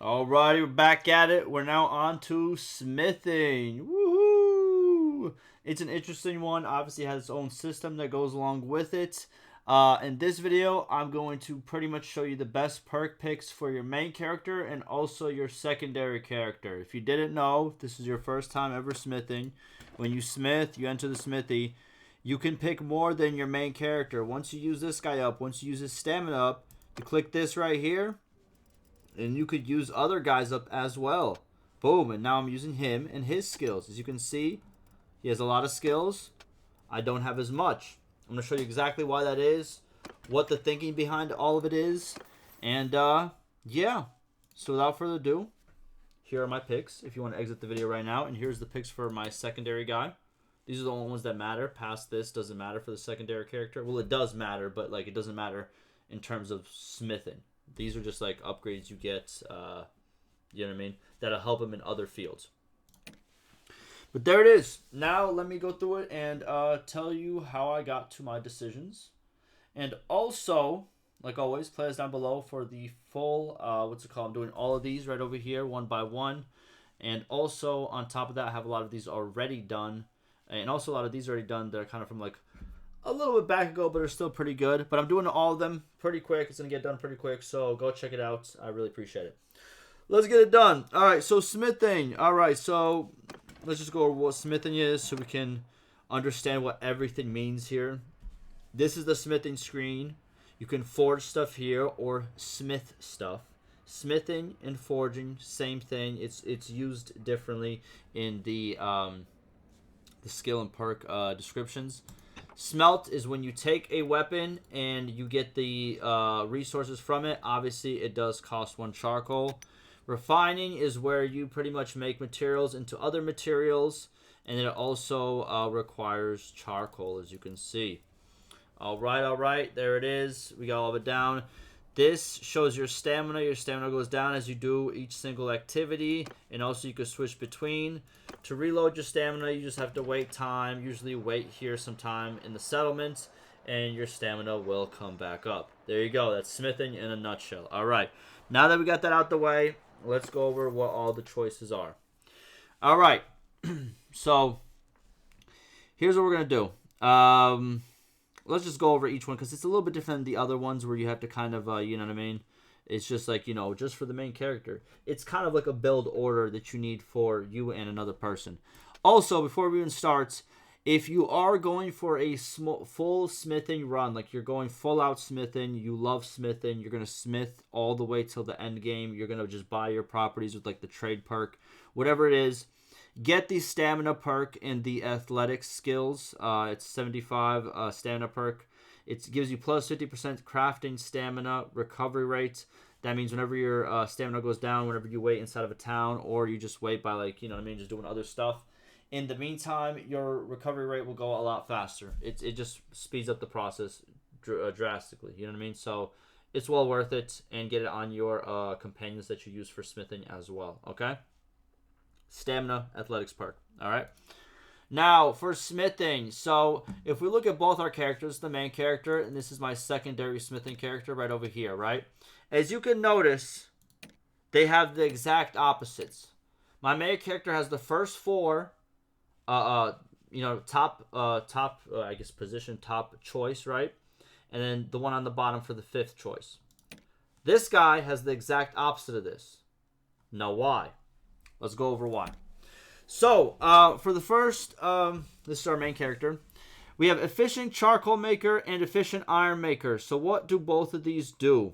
Alrighty, we're back at it. We're now on to smithing. Woohoo! It's an interesting one. Obviously, it has its own system that goes along with it. In this video, I'm going to pretty much show you the best perk picks for your main character and also your secondary character. If you didn't know, if this is your first time ever smithing, when you smith, you enter the smithy, you can pick more than your main character. Once you use this guy up, once you use his stamina up, you click this right here. And you could use other guys up as well. Boom, and now I'm using him and his skills. As you can see, he has a lot of skills. I don't have as much. I'm going to show you exactly why that is, what the thinking behind all of it is. And, yeah. So without further ado, here are my picks if you want to exit the video right now. And here's the picks for my secondary guy. These are the only ones that matter. Past this doesn't matter for the secondary character. Well, it does matter, but, like, it doesn't matter in terms of smithing. These are just like upgrades you get, you know what I mean, that'll help him in other fields. But there it is. Now let me go through it and tell you how I got to my decisions. And also, like always, play us down below for the full, what's it called? I'm doing all of these right over here, one by one. And also, on top of that, I have a lot of these already done. And also a lot of these already done. They're kind of from like a little bit back ago, but are still pretty good. But I'm doing all of them pretty quick. It's going to get done pretty quick, so go check it out. I really appreciate it. Let's get it done. All right, so smithing. All right, so let's just go over what smithing is so we can understand what everything means here. This is the smithing screen. You can forge stuff here or smith stuff. Smithing and forging, same thing. It's used differently in the skill and perk descriptions. Smelt is when you take a weapon and you get the resources from it. Obviously, it does cost 1 charcoal. Refining is where you pretty much make materials into other materials. And it also requires charcoal, as you can see. All right. There it is. We got all of it down. This shows your stamina. Your stamina goes down as you do each single activity. And also you can switch between. To reload your stamina, you just have to wait time. Usually wait here sometime in the settlement. And your stamina will come back up. There you go. That's smithing in a nutshell. All right. Now that we got that out the way, let's go over what all the choices are. All right. So here's what we're going to do. Let's just go over each one because it's a little bit different than the other ones where you have to kind of, you know what I mean? It's just like, you know, just for the main character. It's kind of like a build order that you need for you and another person. Also, before we even start, if you are going for a full smithing run, like you're going full out smithing, you love smithing, you're going to smith all the way till the end game, you're going to just buy your properties with like the trade perk, whatever it is. Get the stamina perk and the athletics skills. It's 75 stamina perk. It gives you plus 50% crafting stamina recovery rate. That means whenever your stamina goes down, whenever you wait inside of a town, or you just wait by like, you know what I mean, just doing other stuff. In the meantime, your recovery rate will go a lot faster. It just speeds up the process drastically. You know what I mean? So it's well worth it, and get it on your companions that you use for smithing as well. Okay? Stamina, athletics perk. All right. Now for smithing. So if we look at both our characters, the main character, and this is my secondary smithing character right over here, right? As you can notice, they have the exact opposites. My main character has the first 4, you know, top, I guess position, top choice, right? And then the one on the bottom for the 5th choice. This guy has the exact opposite of this. Now why? Let's go over why. So, for the first, this is our main character. We have efficient charcoal maker and efficient iron maker. So what do both of these do?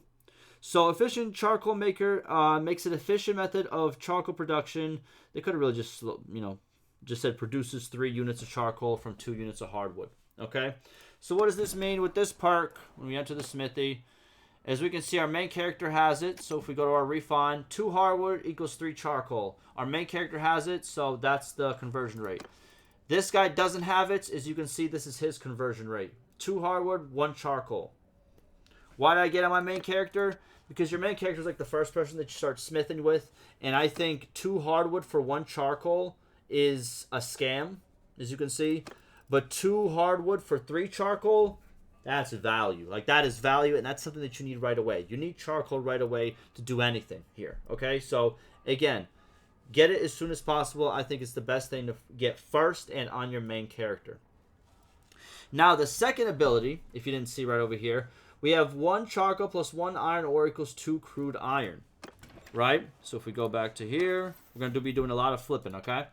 So efficient charcoal maker makes an efficient method of charcoal production. They could have really just, you know, just said produces 3 units of charcoal from 2 units of hardwood. Okay? So what does this mean with this perk when we enter the smithy? As we can see, our main character has it. So if we go to our refine, 2 hardwood equals 3 charcoal. Our main character has it, so that's the conversion rate. This guy doesn't have it. As you can see, this is his conversion rate. 2 hardwood, 1 charcoal. Why did I get on my main character? Because your main character is like the first person that you start smithing with. And I think 2 hardwood for 1 charcoal is a scam, as you can see. But 2 hardwood for 3 charcoal, That's value. Like, that is value, and that's something that you need right away. You need charcoal right away to do anything here, okay? So, again, get it as soon as possible. I think it's the best thing to get first and on your main character. Now, the second ability, if you didn't see right over here, we have 1 charcoal plus 1 iron ore equals 2 crude iron, right? So if we go back to here, we're going to be doing a lot of flipping, okay?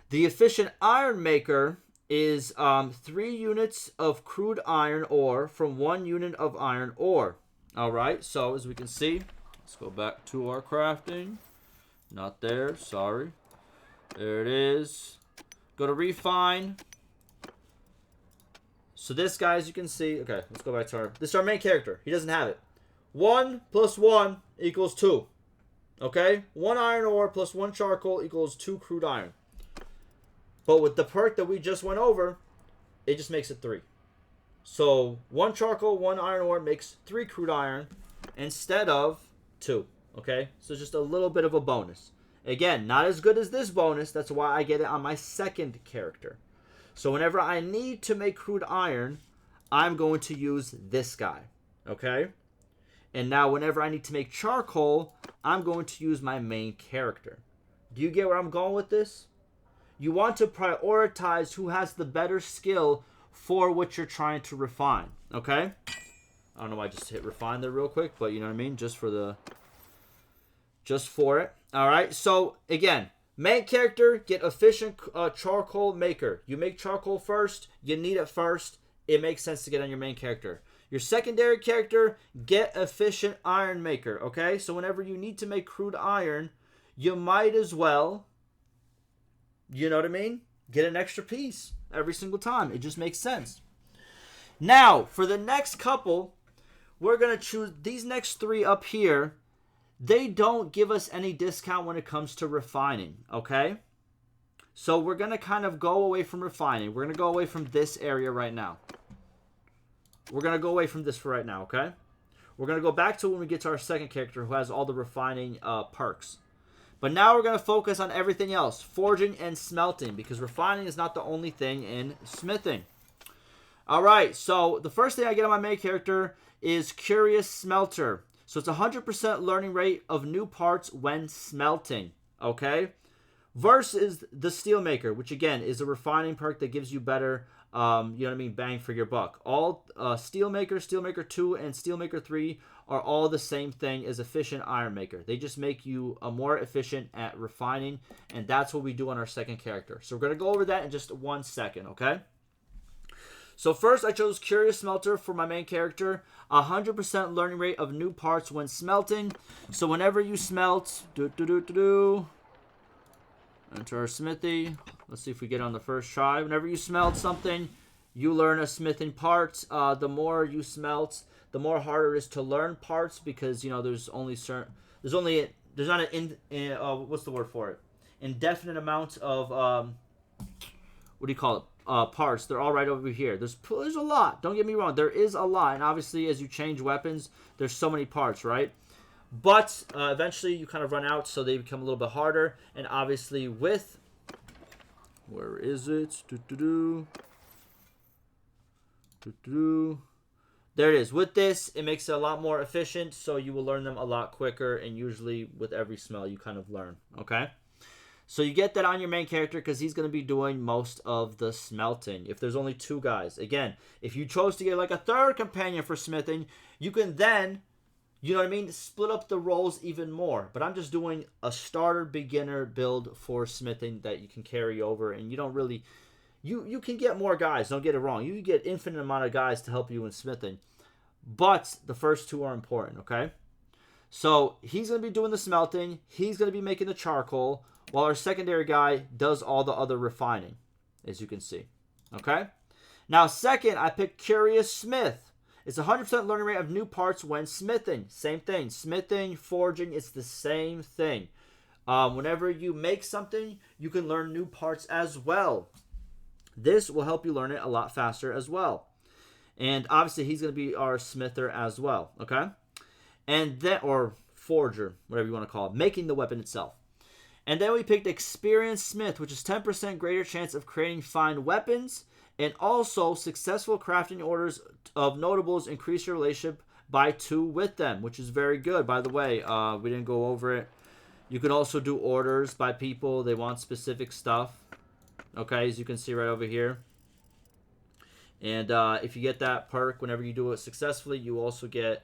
The efficient iron maker is 3 units of crude iron ore from 1 unit of iron ore. All right, so as we can see, let's go back to our crafting. Not there, sorry. There it is. Go to refine. So this guy, as you can see, okay, let's go back to our, this is our main character. He doesn't have it. 1 plus 1 equals 2. Okay? 1 iron ore plus 1 charcoal equals 2 crude iron. But with the perk that we just went over, it just makes it 3. So 1 charcoal, 1 iron ore makes 3 crude iron instead of 2. Okay? So just a little bit of a bonus. Again, not as good as this bonus. That's why I get it on my second character. So whenever I need to make crude iron, I'm going to use this guy. Okay? And now whenever I need to make charcoal, I'm going to use my main character. Do you get where I'm going with this? You want to prioritize who has the better skill for what you're trying to refine. Okay? I don't know why I just hit refine there real quick, but you know what I mean? Just for it. Alright, so again, main character, get efficient charcoal maker. You make charcoal first, you need it first. It makes sense to get on your main character. Your secondary character, get efficient iron maker. Okay? So whenever you need to make crude iron, you might as well, you know what I mean? Get an extra piece every single time. It just makes sense. Now, for the next couple, we're going to choose these next 3 up here. They don't give us any discount when it comes to refining, okay? So we're going to kind of go away from refining. We're going to go away from this area right now. We're going to go away from this for right now, okay? We're going to go back to when we get to our second character who has all the refining perks. But now we're going to focus on everything else, forging and smelting, because refining is not the only thing in smithing. All right, so the first thing I get on my main character is Curious Smelter. So it's 100% learning rate of new parts when smelting, okay? Versus the Steelmaker, which again is a refining perk that gives you better, you know what I mean, bang for your buck. All Steelmaker, Steelmaker 2, and Steelmaker 3 are all the same thing as efficient iron maker. They just make you more efficient at refining, and that's what we do on our second character. So we're going to go over that in just 1 second, okay? So first I chose Curious Smelter for my main character. 100% learning rate of new parts when smelting. So whenever you smelt, enter our smithy. Let's see if we get on the first try. Whenever you smelt something, you learn a smithing part. The more you smelt, the more harder it is to learn parts, because you know there's not an what's the word for it? Indefinite amount of what do you call it? Parts. They're all right over here. There's a lot. Don't get me wrong. There is a lot, and obviously as you change weapons, there's so many parts, right? But eventually you kind of run out, so they become a little bit harder. And obviously with, where is it? There it is. With this, it makes it a lot more efficient, so you will learn them a lot quicker, and usually with every smell you kind of learn, okay? So you get that on your main character because he's going to be doing most of the smelting. If there's only 2 guys. Again, if you chose to get like a 3rd companion for smithing, you can then, you know what I mean, split up the roles even more. But I'm just doing a starter beginner build for smithing that you can carry over, and you don't really, you can get more guys, don't get it wrong. You can get infinite amount of guys to help you in smithing. But the first 2 are important, okay? So he's going to be doing the smelting. He's going to be making the charcoal, while our secondary guy does all the other refining, as you can see. Okay? Now, second, I picked Curious Smith. It's 100% learning rate of new parts when smithing. Same thing. Smithing, forging, it's the same thing. Whenever you make something, you can learn new parts as well. This will help you learn it a lot faster as well. And obviously, he's going to be our smither as well. Okay? And then, or forger, whatever you want to call it, making the weapon itself. And then we picked Experienced Smith, which is 10% greater chance of creating fine weapons And also, successful crafting orders of notables increase your relationship by 2 with them, which is very good. By the way, we didn't go over it. You can also do orders by people. They want specific stuff. Okay, as you can see right over here. And if you get that perk whenever you do it successfully, you also get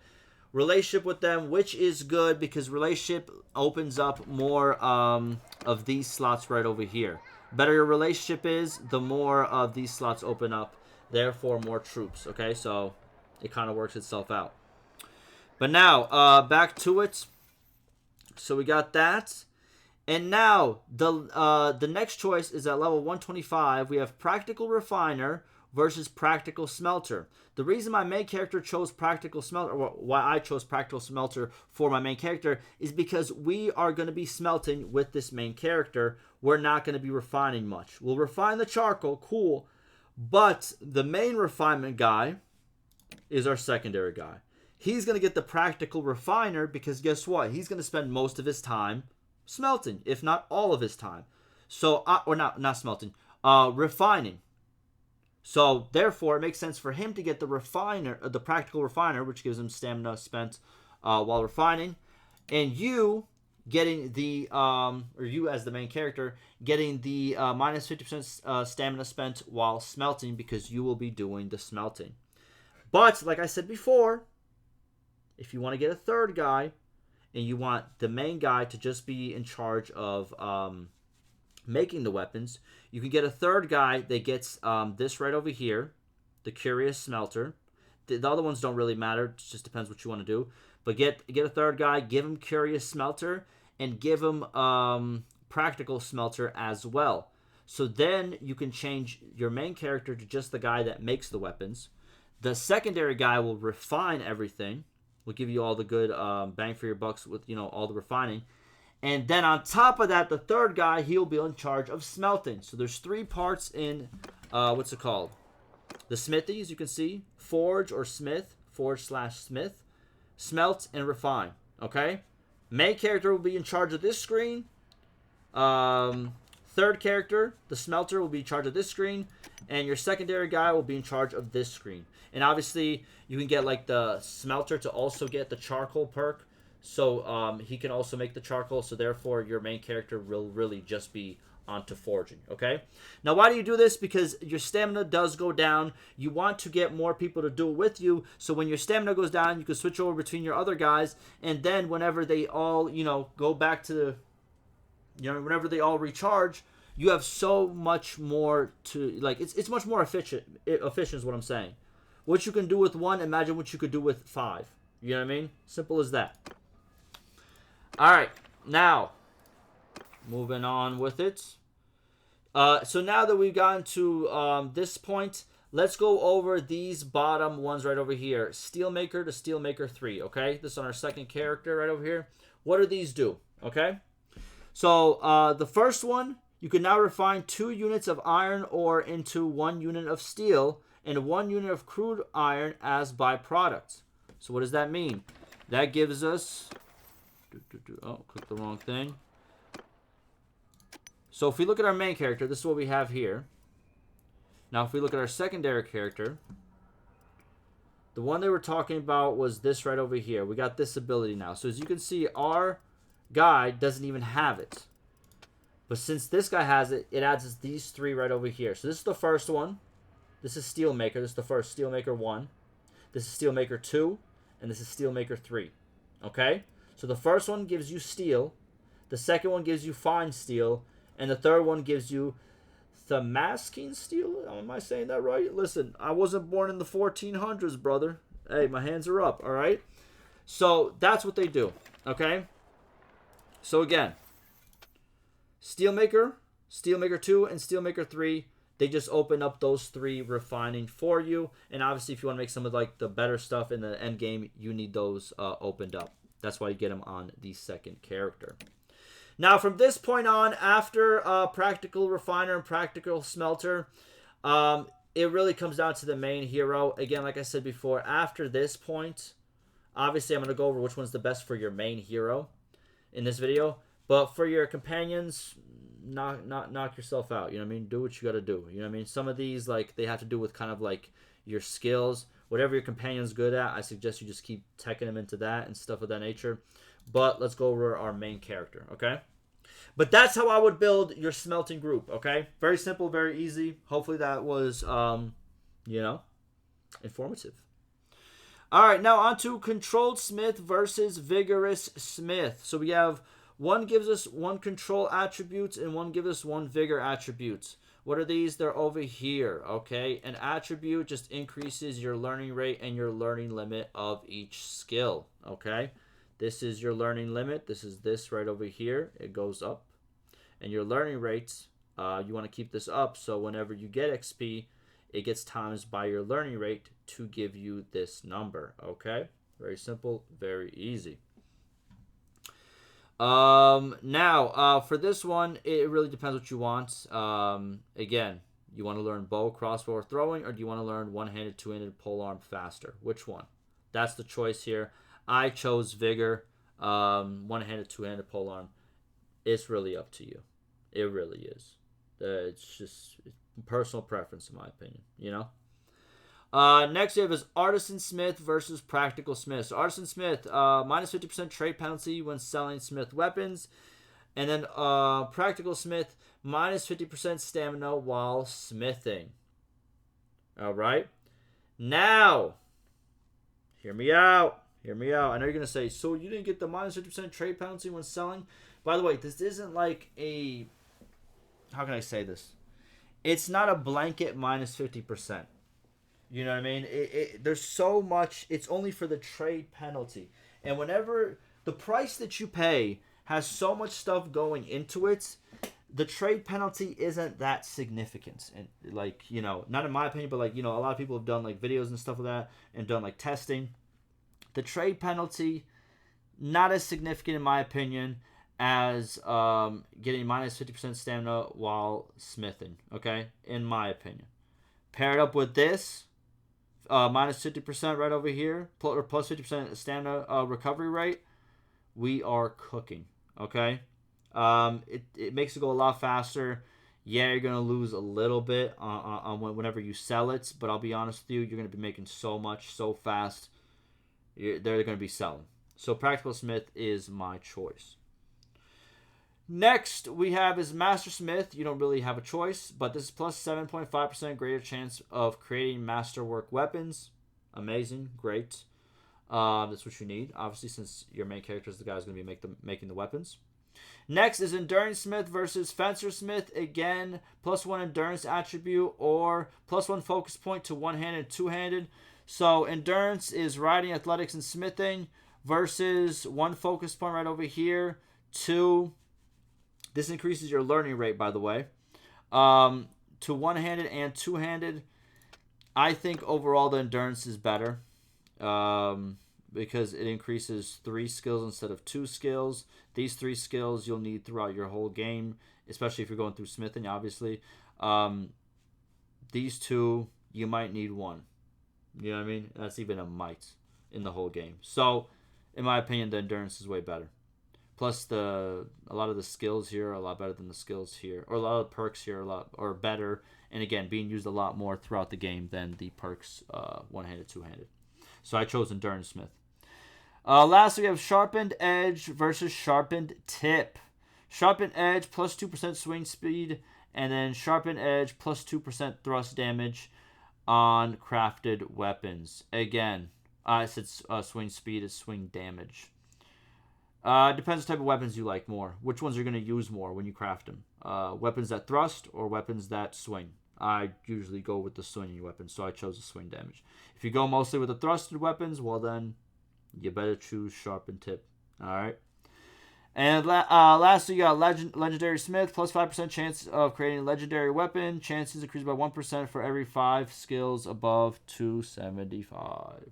relationship with them, which is good because relationship opens up more of these slots right over here. Better your relationship is, the more of these slots open up. Therefore, more troops. Okay, so it kind of works itself out. But now, back to it. So we got that. And now, the next choice is at level 125. We have Practical Refiner versus Practical Smelter. The reason my main character chose Practical Smelter, or why I chose Practical Smelter for my main character, is because we are going to be smelting with this main character. We're not going to be refining much. We'll refine the charcoal, cool, but the main refinement guy is our secondary guy. He's going to get the Practical Refiner because guess what? He's going to spend most of his time smelting, if not all of his time. So, or not smelting, refining. So, therefore, it makes sense for him to get the refiner, the Practical Refiner, which gives him stamina spent while refining, and you getting the, or you as the main character, getting the minus 50% stamina spent while smelting because you will be doing the smelting. But, like I said before, if you want to get a third guy, and you want the main guy to just be in charge of making the weapons, you can get a third guy that gets this right over here, the Curious Smelter. The other ones don't really matter. It just depends what you want to do. But get a third guy, give him Curious Smelter, and give him Practical Smelter as well. So then you can change your main character to just the guy that makes the weapons. The secondary guy will refine everything. Will give you all the good bang for your bucks with, you know, all the refining. And then on top of that, the third guy, he'll be in charge of smelting. So there's 3 parts in, what's it called? The smithy, as you can see. Forge or smith, forge/smith. Smelt and refine, okay? Main character will be in charge of this screen. Third character, the smelter, will be in charge of this screen. And your secondary guy will be in charge of this screen. And obviously, you can get like the smelter to also get the charcoal perk. So he can also make the charcoal. So therefore, your main character will really just be onto forging. Okay. Now, why do you do this? Because your stamina does go down. You want to get more people to do it with you. So when your stamina goes down, you can switch over between your other guys. And then whenever they all, you know, go back to the, you know, whenever they all recharge, you have so much more to, like, it's much more efficient is what I'm saying. What you can do with 1, imagine what you could do with 5. You know what I mean? Simple as that. Alright, now, moving on with it. So now that we've gotten to this point, let's go over these bottom ones right over here. Steelmaker to Steelmaker 3, okay? This is on our second character right over here. What do these do, okay? So, the first one, you can now refine 2 units of iron ore into 1 unit of steel and 1 unit of crude iron as byproducts. So what does that mean? That gives us... Oh, click the wrong thing. So if we look at our main character, this is what we have here. Now if we look at our secondary character, the one they were talking about was this right over here. We got this ability now. So as you can see, our guy doesn't even have it. But since this guy has it, it adds these 3 right over here. So this is the first one. This is Steelmaker. This is the first Steelmaker 1. This is Steelmaker 2. And this is Steelmaker 3. Okay? So the first one gives you steel. The second one gives you fine steel. And the third one gives you Damascene steel. Am I saying that right? Listen, I wasn't born in the 1400s, brother. Hey, my hands are up, alright? So that's what they do. Okay? So again, Steelmaker, Steelmaker 2, and Steelmaker 3, they just open up those 3 refining for you. And obviously, if you want to make some of like the better stuff in the end game, you need those opened up. That's why you get them on the second character. Now, from this point on, after Practical Refiner and Practical Smelter, it really comes down to the main hero. Again, like I said before, after this point, obviously I'm going to go over which one's the best for your main hero in this video. But for your companions, knock yourself out. You know what I mean? Do what you got to do. You know what I mean? Some of these, like, they have to do with kind of like your skills. Whatever your companion's good at, I suggest you just keep teching them into that and stuff of that nature. But let's go over our main character, okay? But that's how I would build your smelting group, okay? Very simple, very easy. Hopefully that was, you know, informative. All right, now on to Controlled Smith versus Vigorous Smith. So we have one gives us one control attributes and one gives us one vigor attributes. What are these? They're over here, okay? An attribute just increases your learning rate and your learning limit of each skill, okay? This is your learning limit. This is this right over here. It goes up. And your learning rates, you want to keep this up so whenever you get XP, it gets times by your learning rate to give you this number, okay? Very simple, very easy. Now, for this one, it really depends what you want. Again, you want to learn bow, crossbow, or throwing, or do you want to learn one-handed, two-handed, polearm faster? Which one? That's the choice here. I chose vigor, one-handed, two-handed, polearm. It's really up to you. It really is. It's just personal preference, in my opinion, you know? Next we have is Artisan Smith versus Practical Smith. So Artisan Smith, minus 50% trade penalty when selling Smith weapons. And then Practical Smith, minus 50% stamina while smithing. Alright? Now, hear me out. Hear me out. I know you're going to say, so you didn't get the minus 50% trade penalty when selling? By the way, this isn't like a... How can I say this? It's not a blanket minus 50%. You know what I mean? There's so much. It's only for the trade penalty. And whenever the price that you pay has so much stuff going into it, the trade penalty isn't that significant. And like, you know, not in my opinion, but like, you know, a lot of people have done like videos and stuff like that and done like testing. The trade penalty, not as significant in my opinion as getting minus 50% stamina while smithing. Okay? In my opinion. Paired up with this, minus 50% right over here, or plus 50% stamina recovery rate, we are cooking, okay? It makes it go a lot faster. Yeah, you're going to lose a little bit on whenever you sell it, but I'll be honest with you, you're going to be making so much so fast, they're going to be selling. So Practical Smith is my choice. Next, we have is Master Smith. You don't really have a choice, but this is plus 7.5% greater chance of creating masterwork weapons. Amazing. Great. That's what you need, obviously, since your main character is the guy who's going to be making the weapons. Next is Endurance Smith versus Fencer Smith. Again, plus 1 endurance attribute or plus 1 focus point to one-handed and two-handed. So endurance is riding, athletics, and smithing versus 1 focus point right over here. 2... This increases your learning rate, by the way. To one-handed and two-handed, I think overall the endurance is better because it increases 3 skills instead of 2 skills. These 3 skills you'll need throughout your whole game, especially if you're going through smithing, obviously. These 2, you might need 1. You know what I mean? That's even a might in the whole game. So, in my opinion, the endurance is way better. Plus, a lot of the skills here are a lot better than the skills here. Or a lot of the perks here are better. And again, being used a lot more throughout the game than the perks one-handed, two-handed. So I chose Endurance Smith. Lastly, we have Sharpened Edge versus Sharpened Tip. Sharpened Edge plus 2% swing speed. And then Sharpened Edge plus 2% thrust damage on crafted weapons. Again, I said swing speed is swing damage. Depends what type of weapons you like more. Which ones you're going to use more when you craft them. Weapons that thrust or weapons that swing. I usually go with the swinging weapons, so I chose the swing damage. If you go mostly with the thrusted weapons, well then, you better choose Sharpened Tip. Alright? And lastly, you got Legendary Smith, plus 5% chance of creating a legendary weapon. Chances increase by 1% for every 5 skills above 275.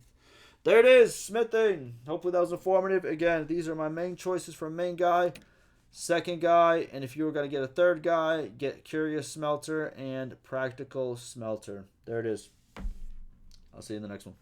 There it is, smithing. Hopefully that was informative. Again, these are my main choices for main guy, second guy, and if you were going to get a third guy, get Curious Smelter and Practical Smelter. There it is. I'll see you in the next one.